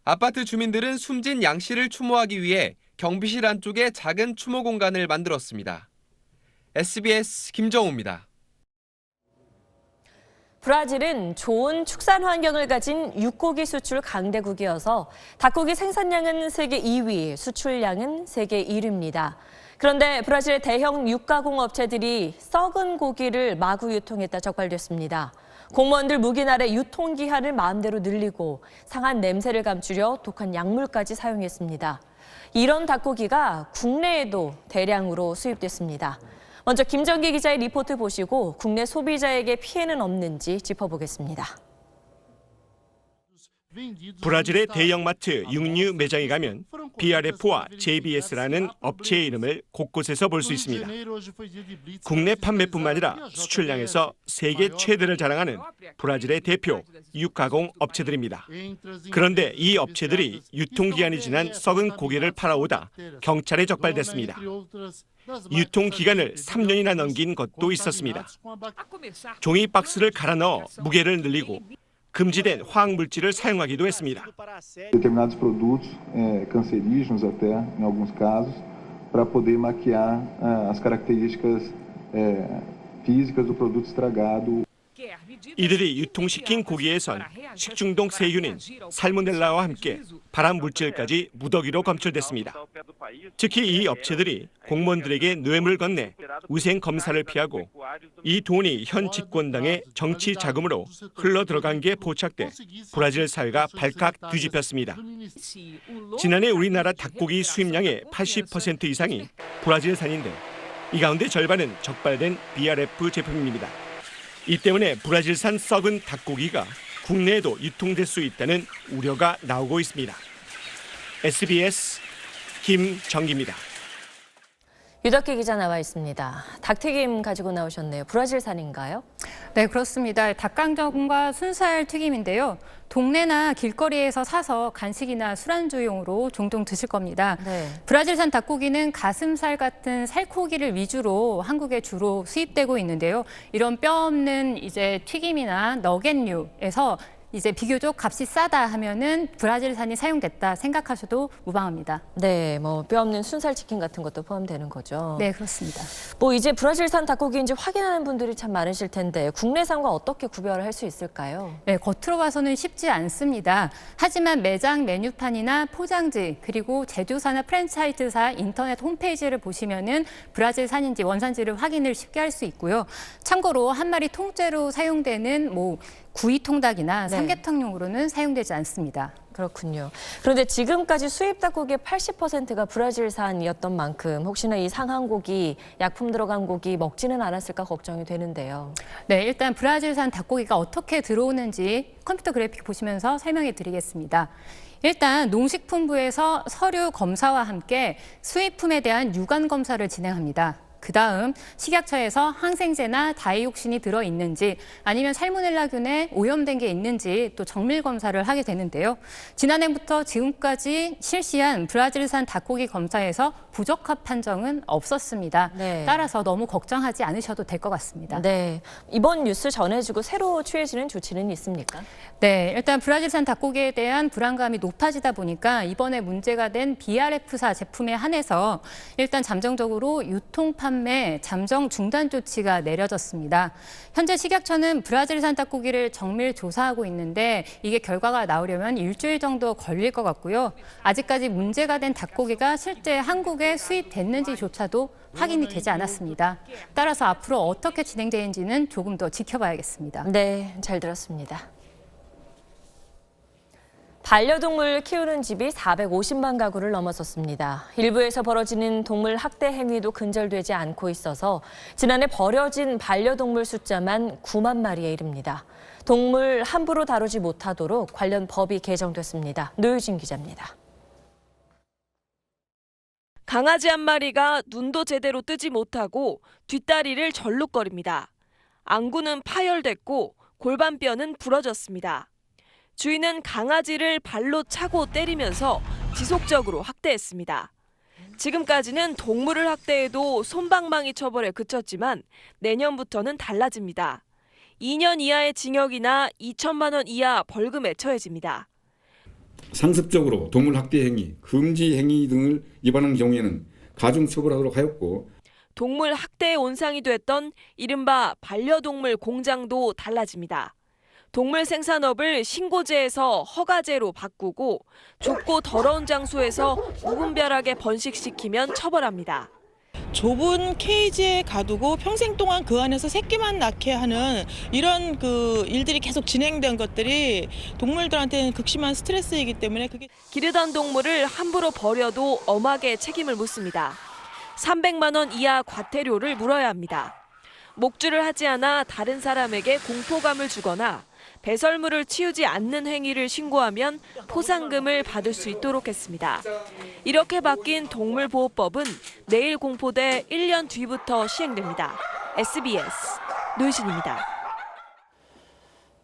아파트 주민들은 숨진 양 씨를 추모하기 위해 경비실 안쪽에 작은 추모 공간을 만들었습니다. SBS 김정우입니다. 브라질은 좋은 축산 환경을 가진 육고기 수출 강대국이어서 닭고기 생산량은 세계 2위, 수출량은 세계 1위입니다. 그런데 브라질의 대형 육가공 업체들이 썩은 고기를 마구 유통했다 적발됐습니다. 공무원들 묵인 아래 유통기한을 마음대로 늘리고 상한 냄새를 감추려 독한 약물까지 사용했습니다. 이런 닭고기가 국내에도 대량으로 수입됐습니다. 먼저 김정기 기자의 리포트 보시고 국내 소비자에게 피해는 없는지 짚어보겠습니다. 브라질의 대형마트 육류 매장에 가면 BRF와 JBS라는 업체의 이름을 곳곳에서 볼 수 있습니다. 국내 판매뿐만 아니라 수출량에서 세계 최대를 자랑하는 브라질의 대표 육가공 업체들입니다. 그런데 이 업체들이 유통기한이 지난 썩은 고기를 팔아오다 경찰에 적발됐습니다. 유통기간을 3년이나 넘긴 것도 있었습니다. 종이 박스를 갈아 넣어 무게를 늘리고 금지된 화학물질을 사용하기도 했습니다. Determinados produtos cancerígenos até em alguns casos para poder maquiar as características físicas do produto estragado. 이들이 유통시킨 고기에선 식중독 세균인 살모넬라와 함께 발암 물질까지 무더기로 검출됐습니다. 특히 이 업체들이 공무원들에게 뇌물 건네 위생 검사를 피하고 이 돈이 현 집권당의 정치 자금으로 흘러 들어간 게 포착돼 브라질 사회가 발칵 뒤집혔습니다. 지난해 우리나라 닭고기 수입량의 80% 이상이 브라질산인데 이 가운데 절반은 적발된 BRF 제품입니다. 이 때문에 브라질산 썩은 닭고기가 국내에도 유통될 수 있다는 우려가 나오고 있습니다. SBS 김정기입니다. 유덕기 기자 나와 있습니다. 닭튀김 가지고 나오셨네요. 브라질산인가요? 네, 그렇습니다. 닭강정과 순살 튀김인데요. 동네나 길거리에서 사서 간식이나 술안주용으로 종종 드실 겁니다. 네. 브라질산 닭고기는 가슴살 같은 살코기를 위주로 한국에 주로 수입되고 있는데요. 이런 뼈 없는 튀김이나 너겟류에서 비교적 값이 싸다 하면은 브라질산이 사용됐다 생각하셔도 무방합니다. 네, 뼈 없는 순살 치킨 같은 것도 포함되는 거죠. 네, 그렇습니다. 이제 브라질산 닭고기인지 확인하는 분들이 참 많으실 텐데 국내산과 어떻게 구별을 할 수 있을까요? 네, 겉으로 봐서는 쉽지 않습니다. 하지만 매장 메뉴판이나 포장지 그리고 제조사나 프랜차이즈사 인터넷 홈페이지를 보시면은 브라질산인지 원산지를 확인을 쉽게 할 수 있고요. 참고로 한 마리 통째로 사용되는 구이 통닭이나 삼계탕용으로는 사용되지 않습니다. 그렇군요. 그런데 지금까지 수입 닭고기의 80%가 브라질산이었던 만큼 혹시나 이 상한 고기, 약품 들어간 고기 먹지는 않았을까 걱정이 되는데요. 네, 일단 브라질산 닭고기가 어떻게 들어오는지 컴퓨터 그래픽 보시면서 설명해 드리겠습니다. 일단 농식품부에서 서류 검사와 함께 수입품에 대한 유관 검사를 진행합니다. 그다음 식약처에서 항생제나 다이옥신이 들어있는지 아니면 살모넬라균에 오염된 게 있는지 또 정밀 검사를 하게 되는데요. 지난해부터 지금까지 실시한 브라질산 닭고기 검사에서 부적합 판정은 없었습니다. 네. 따라서 너무 걱정하지 않으셔도 될 것 같습니다. 네, 이번 뉴스 전해지고 새로 취해지는 조치는 있습니까? 네, 일단 브라질산 닭고기에 대한 불안감이 높아지다 보니까 이번에 문제가 된 BRF사 제품에 한해서 일단 잠정적으로 유통 판매 잠정 중단 조치가 내려졌습니다. 현재 식약처는 브라질산 닭고기를 정밀 조사하고 있는데 이게 결과가 나오려면 일주일 정도 걸릴 것 같고요. 아직까지 문제가 된 닭고기가 실제 한국에 수입됐는지조차도 확인이 되지 않았습니다. 따라서 앞으로 어떻게 진행되는지는 조금 더 지켜봐야겠습니다. 네, 잘 들었습니다. 반려동물 키우는 집이 450만 가구를 넘어섰습니다. 일부에서 벌어지는 동물 학대 행위도 근절되지 않고 있어서 지난해 버려진 반려동물 숫자만 9만 마리에 이릅니다. 동물 함부로 다루지 못하도록 관련 법이 개정됐습니다. 노유진 기자입니다. 강아지 한 마리가 눈도 제대로 뜨지 못하고 뒷다리를 절룩거립니다. 안구는 파열됐고 골반뼈는 부러졌습니다. 주인은 강아지를 발로 차고 때리면서 지속적으로 학대했습니다. 지금까지는 동물을 학대해도 솜방망이 처벌에 그쳤지만 내년부터는 달라집니다. 2년 이하의 징역이나 2천만 원 이하 벌금에 처해집니다. 상습적으로 동물 학대 행위, 금지 행위 등을 위반한 경우에는 가중처벌하도록 하였고 동물 학대의 온상이 됐던 이른바 반려동물 공장도 달라집니다. 동물 생산업을 신고제에서 허가제로 바꾸고 좁고 더러운 장소에서 무분별하게 번식시키면 처벌합니다. 좁은 케이지에 가두고 평생 동안 그 안에서 새끼만 낳게 하는 이런 일들이 계속 진행된 것들이 동물들한테는 극심한 스트레스이기 때문에 기르던 동물을 함부로 버려도 엄하게 책임을 묻습니다. 300만 원 이하 과태료를 물어야 합니다. 목줄을 하지 않아 다른 사람에게 공포감을 주거나 배설물을 치우지 않는 행위를 신고하면 포상금을 받을 수 있도록 했습니다. 이렇게 바뀐 동물보호법은 내일 공포돼 1년 뒤부터 시행됩니다. SBS 노유진입니다.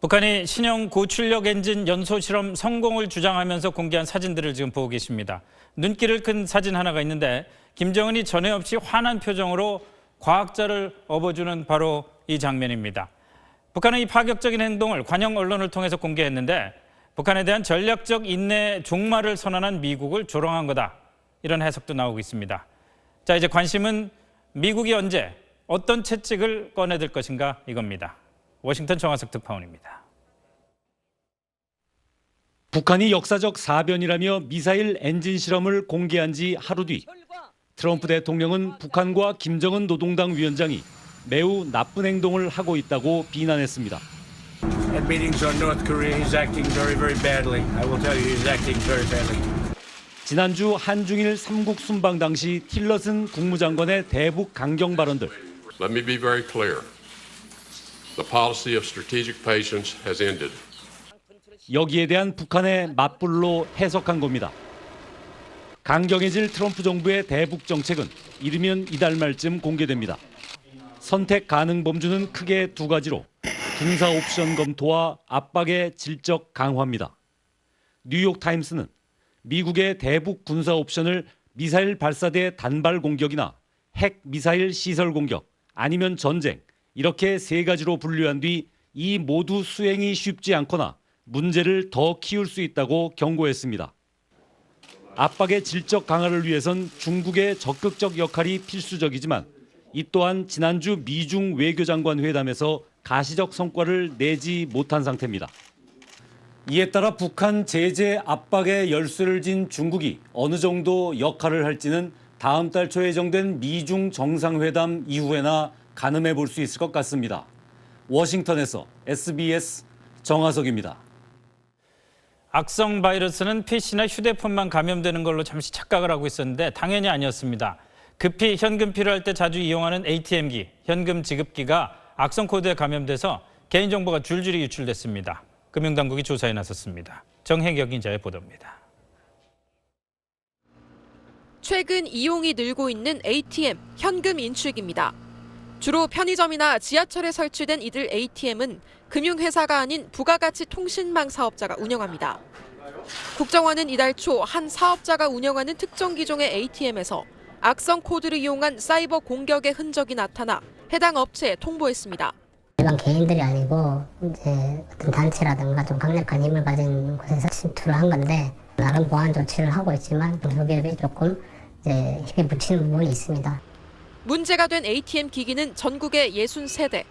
북한이 신형 고출력 엔진 연소 실험 성공을 주장하면서 공개한 사진들을 지금 보고 계십니다. 눈길을 끈 사진 하나가 있는데 김정은이 전에 없이 환한 표정으로 과학자를 업어주는 바로 이 장면입니다. 북한은 이 파격적인 행동을 관영 언론을 통해서 공개했는데 북한에 대한 전략적 인내 종말을 선언한 미국을 조롱한 거다. 이런 해석도 나오고 있습니다. 자, 이제 관심은 미국이 언제 어떤 채찍을 꺼내들 것인가 이겁니다. 워싱턴 정화석 특파원입니다. 북한이 역사적 사변이라며 미사일 엔진 실험을 공개한 지 하루 뒤 트럼프 대통령은 북한과 김정은 노동당 위원장이 매우 나쁜 행동을 하고 있다고 비난했습니다. At meetings on North Korea, he's acting very, very badly. I will tell you, he's acting very badly. 지난주 한중일 3국 순방 당시 틸러슨 국무장관의 대북 강경 발언들. Let me be very clear. The policy of strategic patience has ended. 여기에 대한 북한의 맞불로 해석한 겁니다. 강경해질 트럼프 정부의 대북 정책은 이르면 이달 말쯤 공개됩니다. 선택 가능 범주는 크게 두 가지로 군사 옵션 검토와 압박의 질적 강화입니다. 뉴욕타임스는 미국의 대북 군사 옵션을 미사일 발사대 단발 공격이나 핵 미사일 시설 공격 아니면 전쟁 이렇게 세 가지로 분류한 뒤 이 모두 수행이 쉽지 않거나 문제를 더 키울 수 있다고 경고했습니다. 압박의 질적 강화를 위해선 중국의 적극적 역할이 필수적이지만 이 또한 지난주 미중 외교장관 회담에서 가시적 성과를 내지 못한 상태입니다. 이에 따라 북한 제재 압박에 열쇠를 진 중국이 어느 정도 역할을 할지는 다음 달 초 예정된 미중 정상회담 이후에나 가늠해 볼 수 있을 것 같습니다. 워싱턴에서 SBS 정화석입니다. 악성 바이러스는 PC나 휴대폰만 감염되는 걸로 잠시 착각을 하고 있었는데 당연히 아니었습니다. 급히 현금 필요할 때 자주 이용하는 ATM기, 현금 지급기가 악성 코드에 감염돼서 개인정보가 줄줄이 유출됐습니다. 금융당국이 조사에 나섰습니다. 정혜경 기자의 보도입니다. 최근 이용이 늘고 있는 ATM, 현금 인출기입니다. 주로 편의점이나 지하철에 설치된 이들 ATM은 금융회사가 아닌 부가가치 통신망 사업자가 운영합니다. 국정원은 이달 초 한 사업자가 운영하는 특정 기종의 ATM에서 악성 코드를 이용한 사이버 공격의 흔적이 나타나 해당 업체에 통보했습니다. 일반 개인들이 아니고 이제 어떤 단체라든가 좀 강력한 힘을 가진 곳에서 침투를 한 건데 나름 보안 조치를 하고 있지만 중소기업이 조금 이제 힘에 붙이는 부분이 있습니다. 문제가 된 ATM 기기는 전국에 63대.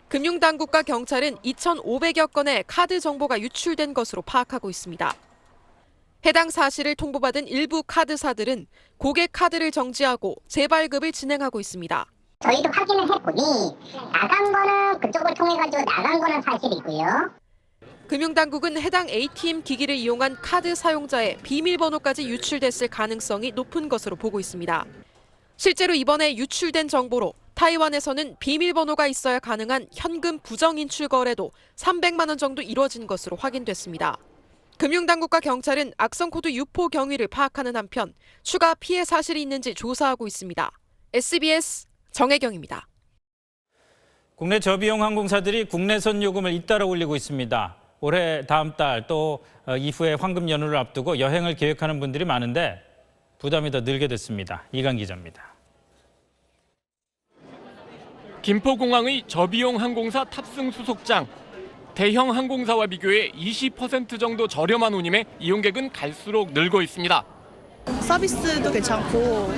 금융당국과 경찰은 2,500여 건의 카드 정보가 유출된 것으로 파악하고 있습니다. 해당 사실을 통보받은 일부 카드사들은 고객 카드를 정지하고 재발급을 진행하고 있습니다. 저희도 확인을 해보니 나간 거는 그쪽을 통해가지고 나간 거는 사실이고요. 금융당국은 해당 ATM 기기를 이용한 카드 사용자의 비밀번호까지 유출됐을 가능성이 높은 것으로 보고 있습니다. 실제로 이번에 유출된 정보로 타이완에서는 비밀번호가 있어야 가능한 현금 부정 인출 거래도 300만 원 정도 이뤄진 것으로 확인됐습니다. 금융당국과 경찰은 악성 코드 유포 경위를 파악하는 한편 추가 피해 사실이 있는지 조사하고 있습니다. SBS 정혜경입니다. 국내 저비용 항공사들이 국내선 요금을 잇따라 올리고 있습니다. 올해 다음 달 또 이후에 황금 연휴를 앞두고 여행을 계획하는 분들이 많은데 부담이 더 늘게 됐습니다. 이강 기자입니다. 김포공항의 저비용 항공사 탑승 수속장. 대형 항공사와 비교해 20% 정도 저렴한 운임에 이용객은 갈수록 늘고 있습니다. 서비스도 괜찮고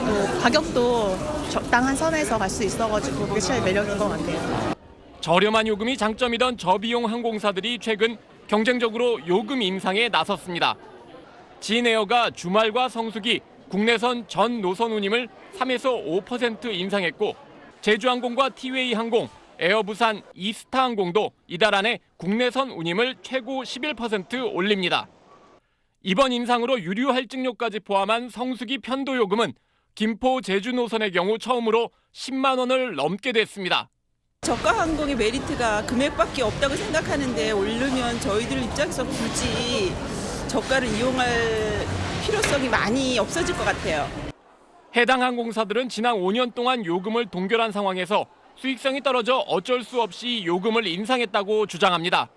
또 가격도 적당한 선에서 갈 수 있어가지고 그게 제일 매력인 것 같아요. 저렴한 요금이 장점이던 저비용 항공사들이 최근 경쟁적으로 요금 인상에 나섰습니다. 진에어가 주말과 성수기, 국내선 전 노선 운임을 3에서 5% 인상했고 제주항공과 티웨이 항공, 에어부산, 이스타항공도 이달 안에 국내선 운임을 최고 11% 올립니다. 이번 인상으로 유류 할증료까지 포함한 성수기 편도 요금은 김포 제주 노선의 경우 처음으로 10만 원을 넘게 됐습니다. 저가 항공의 메리트가 금액밖에 없다고 생각하는데 오르면 저희들 입장에서 굳이 저가를 이용할 필요성이 많이 없어질 것 같아요. 해당 항공사들은 지난 5년 동안 요금을 동결한 상황에서 수익성이 떨어져 어쩔 수 없이 요금을 인상했다고 주장합니다.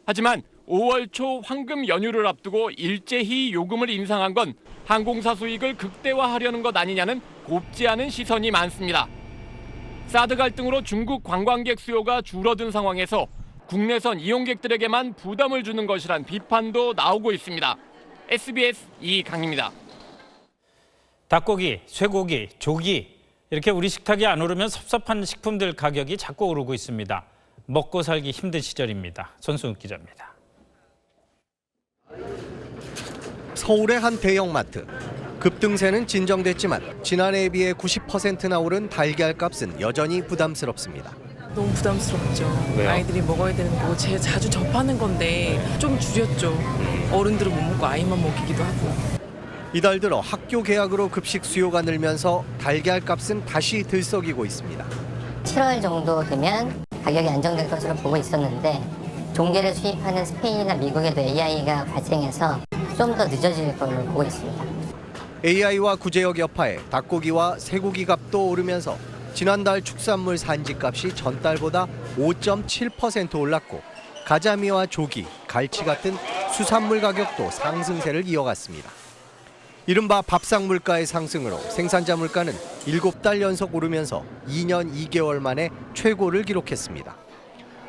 하지만 5월 초 황금 연휴를 앞두고 일제히 요금을 인상한 건 항공사 수익을 극대화하려는 것 아니냐는 곱지 않은 시선이 많습니다. 사드 갈등으로 중국 관광객 수요가 줄어든 상황에서 국내선 이용객들에게만 부담을 주는 것이란 비판도 나오고 있습니다. SBS 이강입니다. 닭고기, 쇠고기, 조기 이렇게 우리 식탁에 안 오르면 섭섭한 식품들 가격이 자꾸 오르고 있습니다. 먹고 살기 힘든 시절입니다. 손수욱 기자입니다. 서울의 한 대형마트. 급등세는 진정됐지만 지난해에 비해 90%나 오른 달걀 값은 여전히 부담스럽습니다. 너무 부담스럽죠. 왜요? 아이들이 먹어야 되는 거 제가 자주 접하는 건데 좀 줄였죠. 어른들은 못 먹고 아이만 먹이기도 하고. 이달 들어 학교 개학으로 급식 수요가 늘면서 달걀 값은 다시 들썩이고 있습니다. 7월 정도 되면 가격이 안정될 것으로 보고 있었는데 종계를 수입하는 스페인이나 미국에도 AI가 발생해서 좀 더 늦어질 걸로 보고 있습니다. AI와 구제역 여파에 닭고기와 쇠고기 값도 오르면서 지난달 축산물 산지값이 전달보다 5.7% 올랐고 가자미와 조기, 갈치 같은 수산물 가격도 상승세를 이어갔습니다. 이른바 밥상 물가의 상승으로 생산자 물가는 7달 연속 오르면서 2년 2개월 만에 최고를 기록했습니다.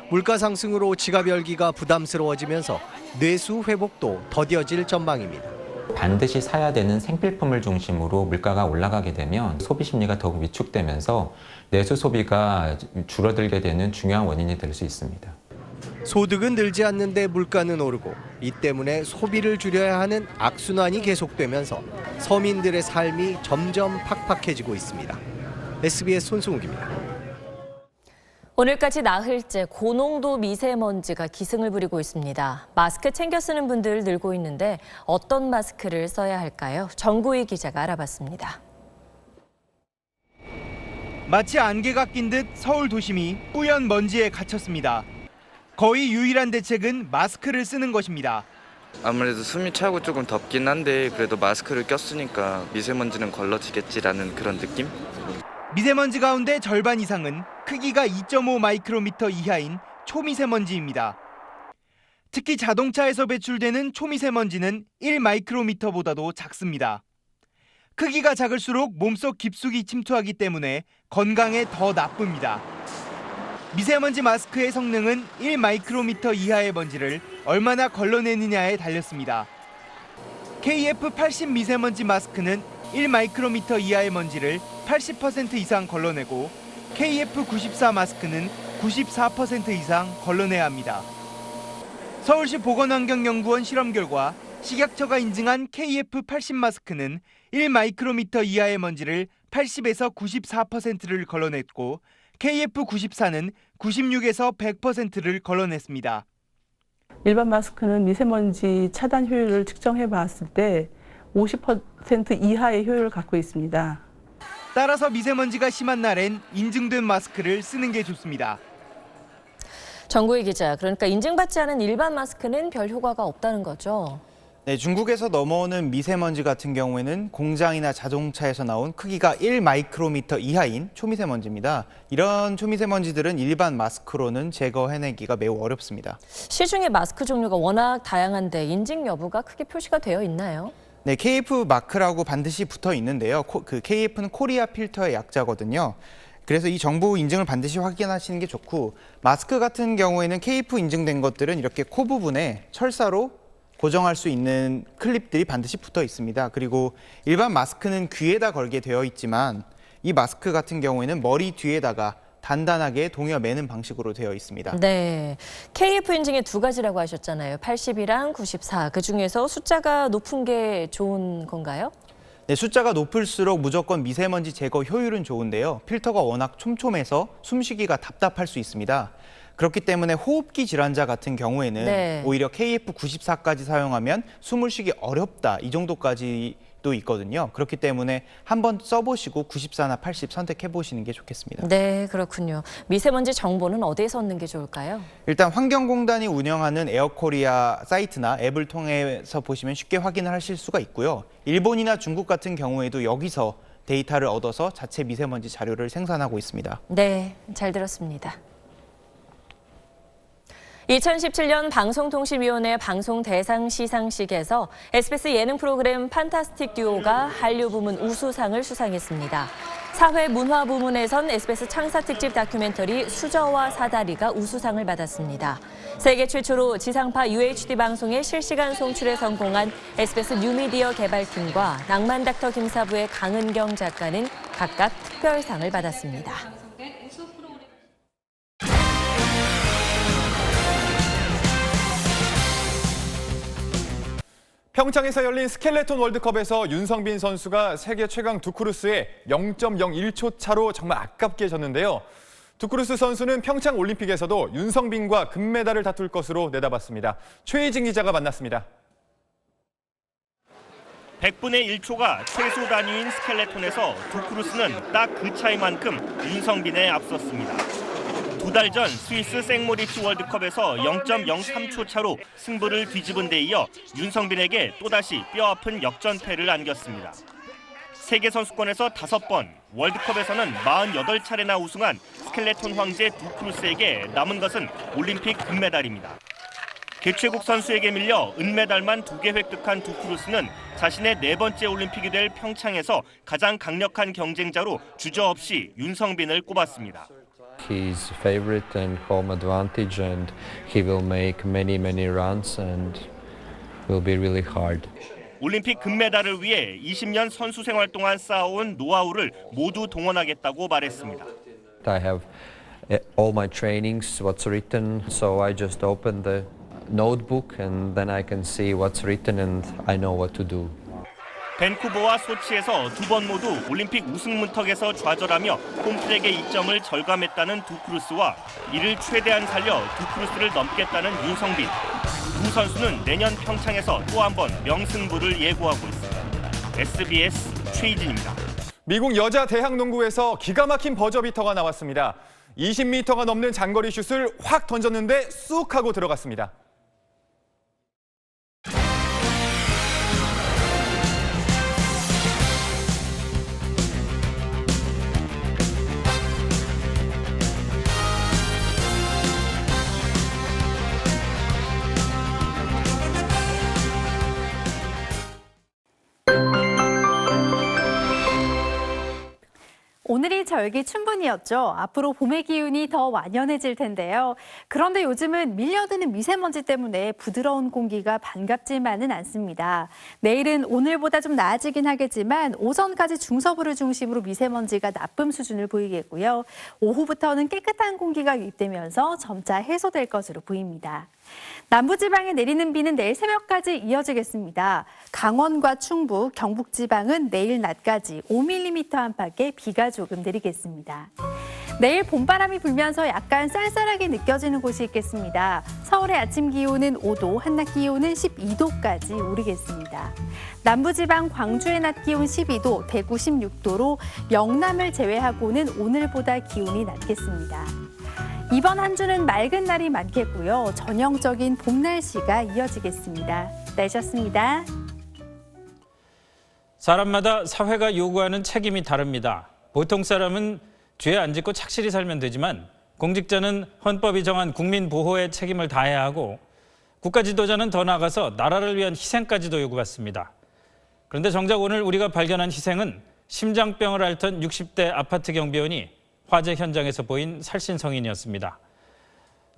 물가 상승으로 지갑 열기가 부담스러워지면서 내수 회복도 더뎌질 전망입니다. 반드시 사야 되는 생필품을 중심으로 물가가 올라가게 되면 소비 심리가 더욱 위축되면서 내수 소비가 줄어들게 되는 중요한 원인이 될 수 있습니다. 소득은 늘지 않는데 물가는 오르고 이 때문에 소비를 줄여야 하는 악순환이 계속되면서 서민들의 삶이 점점 팍팍해지고 있습니다. SBS 손승욱입니다. 오늘까지 나흘째 고농도 미세먼지가 기승을 부리고 있습니다. 마스크 챙겨 쓰는 분들 늘고 있는데 어떤 마스크를 써야 할까요? 정구희 기자가 알아봤습니다. 마치 안개가 낀 듯 서울 도심이 뿌연 먼지에 갇혔습니다. 거의 유일한 대책은 마스크를 쓰는 것입니다. 아무래도 숨이 차고 조금 덥긴 한데 그래도 마스크를 꼈으니까 미세먼지는 걸러지겠지라는 그런 느낌? 미세먼지 가운데 절반 이상은 크기가 2.5 마이크로미터 이하인 초미세먼지입니다. 특히 자동차에서 배출되는 초미세먼지는 1 마이크로미터보다도 작습니다. 크기가 작을수록 몸속 깊숙이 침투하기 때문에 건강에 더 나쁩니다. 미세먼지 마스크의 성능은 1 마이크로미터 이하의 먼지를 얼마나 걸러내느냐에 달렸습니다. KF80 미세먼지 마스크는 1 마이크로미터 이하의 먼지를 80% 이상 걸러내고 KF94 마스크는 94% 이상 걸러내야 합니다. 서울시 보건환경연구원 실험 결과 식약처가 인증한 KF80 마스크는 1 마이크로미터 이하의 먼지를 80에서 94%를 걸러냈고 KF94는 96에서 100%를 걸러냈습니다. 일반 마스크는 미세먼지 차단 효율을 측정해 봤을 때 50% 이하의 효율을 갖고 있습니다. 따라서 미세먼지가 심한 날엔 인증된 마스크를 쓰는 게 좋습니다. 정구희 기자, 그러니까 인증받지 않은 일반 마스크는 별 효과가 없다는 거죠? 네, 중국에서 넘어오는 미세먼지 같은 경우에는 공장이나 자동차에서 나온 크기가 1 마이크로미터 이하인 초미세먼지입니다. 이런 초미세먼지들은 일반 마스크로는 제거해내기가 매우 어렵습니다. 시중의 마스크 종류가 워낙 다양한데 인증 여부가 크게 표시가 되어 있나요? 네, KF 마크라고 반드시 붙어 있는데요. 그 KF는 코리아 필터의 약자거든요. 그래서 이 정보 인증을 반드시 확인하시는 게 좋고, 마스크 같은 경우에는 KF 인증된 것들은 이렇게 코 부분에 철사로 고정할 수 있는 클립들이 반드시 붙어 있습니다. 그리고 일반 마스크는 귀에다 걸게 되어 있지만 이 마스크 같은 경우에는 머리 뒤에다가 단단하게 동여 매는 방식으로 되어 있습니다. 네, KF 인증의 두 가지라고 하셨잖아요. 80이랑 94. 그중에서 숫자가 높은 게 좋은 건가요? 네, 숫자가 높을수록 무조건 미세먼지 제거 효율은 좋은데요. 필터가 워낙 촘촘해서 숨쉬기가 답답할 수 있습니다. 그렇기 때문에 호흡기 질환자 같은 경우에는 오히려 KF94까지 사용하면 숨을 쉬기 어렵다, 이 정도까지도 있거든요. 그렇기 때문에 한번 써보시고 94나 80 선택해보시는 게 좋겠습니다. 네, 그렇군요. 미세먼지 정보는 어디에서 얻는 게 좋을까요? 일단 환경공단이 운영하는 에어코리아 사이트나 앱을 통해서 보시면 쉽게 확인을 하실 수가 있고요. 일본이나 중국 같은 경우에도 여기서 데이터를 얻어서 자체 미세먼지 자료를 생산하고 있습니다. 네, 잘 들었습니다. 2017년 방송통신위원회 방송 대상 시상식에서 SBS 예능 프로그램 판타스틱 듀오가 한류 부문 우수상을 수상했습니다. 사회 문화 부문에선 SBS 창사 특집 다큐멘터리 수저와 사다리가 우수상을 받았습니다. 세계 최초로 지상파 UHD 방송의 실시간 송출에 성공한 SBS 뉴미디어 개발팀과 낭만 닥터 김사부의 강은경 작가는 각각 특별상을 받았습니다. 평창에서 열린 스켈레톤 월드컵에서 윤성빈 선수가 세계 최강 두크루스에 0.01초 차로 정말 아깝게 졌는데요. 두크루스 선수는 평창 올림픽에서도 윤성빈과 금메달을 다툴 것으로 내다봤습니다. 최희진 기자가 만났습니다. 100분의 1초가 최소 단위인 스켈레톤에서 두크루스는 딱 그 차이만큼 윤성빈에 앞섰습니다. 2달 전 스위스 생모리츠 월드컵에서 0.03초 차로 승부를 뒤집은 데 이어 윤성빈에게 또다시 뼈아픈 역전패를 안겼습니다. 세계선수권에서 5번, 월드컵에서는 48차례나 우승한 스켈레톤 황제 두크루스에게 남은 것은 올림픽 금메달입니다. 개최국 선수에게 밀려 은메달만 2개 획득한 두크루스는 자신의 4번째 올림픽이 될 평창에서 가장 강력한 경쟁자로 주저없이 윤성빈을 꼽았습니다. He's favorite and home advantage, and he will make many runs and will be really hard. 올림픽 금메달을 위해 20년 선수 생활 동안 쌓아온 노하우를 모두 동원하겠다고 말했습니다. I have all my trainings, what's written, so I just open the notebook and then I can see what's written and I know what to do. 밴쿠버와 소치에서 2번 모두 올림픽 우승 문턱에서 좌절하며 홈트랙의 이점을 절감했다는 두크루스와 이를 최대한 살려 두크루스를 넘겠다는 윤성빈. 두 선수는 내년 평창에서 또 한 번 명승부를 예고하고 있습니다. SBS 최희진입니다. 미국 여자 대학농구에서 기가 막힌 버저비터가 나왔습니다. 20m가 넘는 장거리 슛을 확 던졌는데 쑥 하고 들어갔습니다. 오늘이 절기춘분이었죠. 앞으로 봄의 기운이 더 완연해질 텐데요. 그런데 요즘은 밀려드는 미세먼지 때문에 부드러운 공기가 반갑지만은 않습니다. 내일은 오늘보다 좀 나아지긴 하겠지만 오전까지 중서부를 중심으로 미세먼지가 나쁨 수준을 보이겠고요. 오후부터는 깨끗한 공기가 유입되면서 점차 해소될 것으로 보입니다. 남부지방에 내리는 비는 내일 새벽까지 이어지겠습니다. 강원과 충북, 경북지방은 내일 낮까지 5mm 안팎의 비가 조금 내리겠습니다. 내일 봄바람이 불면서 약간 쌀쌀하게 느껴지는 곳이 있겠습니다. 서울의 아침 기온은 5도, 한낮 기온은 12도까지 오르겠습니다. 남부지방 광주의 낮 기온 12도, 대구 16도로 영남을 제외하고는 오늘보다 기온이 낮겠습니다. 이번 한 주는 맑은 날이 많겠고요. 전형적인 봄 날씨가 이어지겠습니다. 날씨였습니다. 사람마다 사회가 요구하는 책임이 다릅니다. 보통 사람은 죄 안 짓고 착실히 살면 되지만 공직자는 헌법이 정한 국민 보호의 책임을 다해야 하고 국가 지도자는 더 나아가서 나라를 위한 희생까지도 요구받습니다. 그런데 정작 오늘 우리가 발견한 희생은 심장병을 앓던 60대 아파트 경비원이 화재 현장에서 보인 살신성인이었습니다.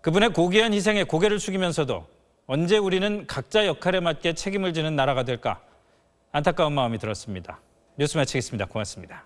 그분의 고귀한 희생에 고개를 숙이면서도 언제 우리는 각자 역할에 맞게 책임을 지는 나라가 될까 안타까운 마음이 들었습니다. 뉴스 마치겠습니다. 고맙습니다.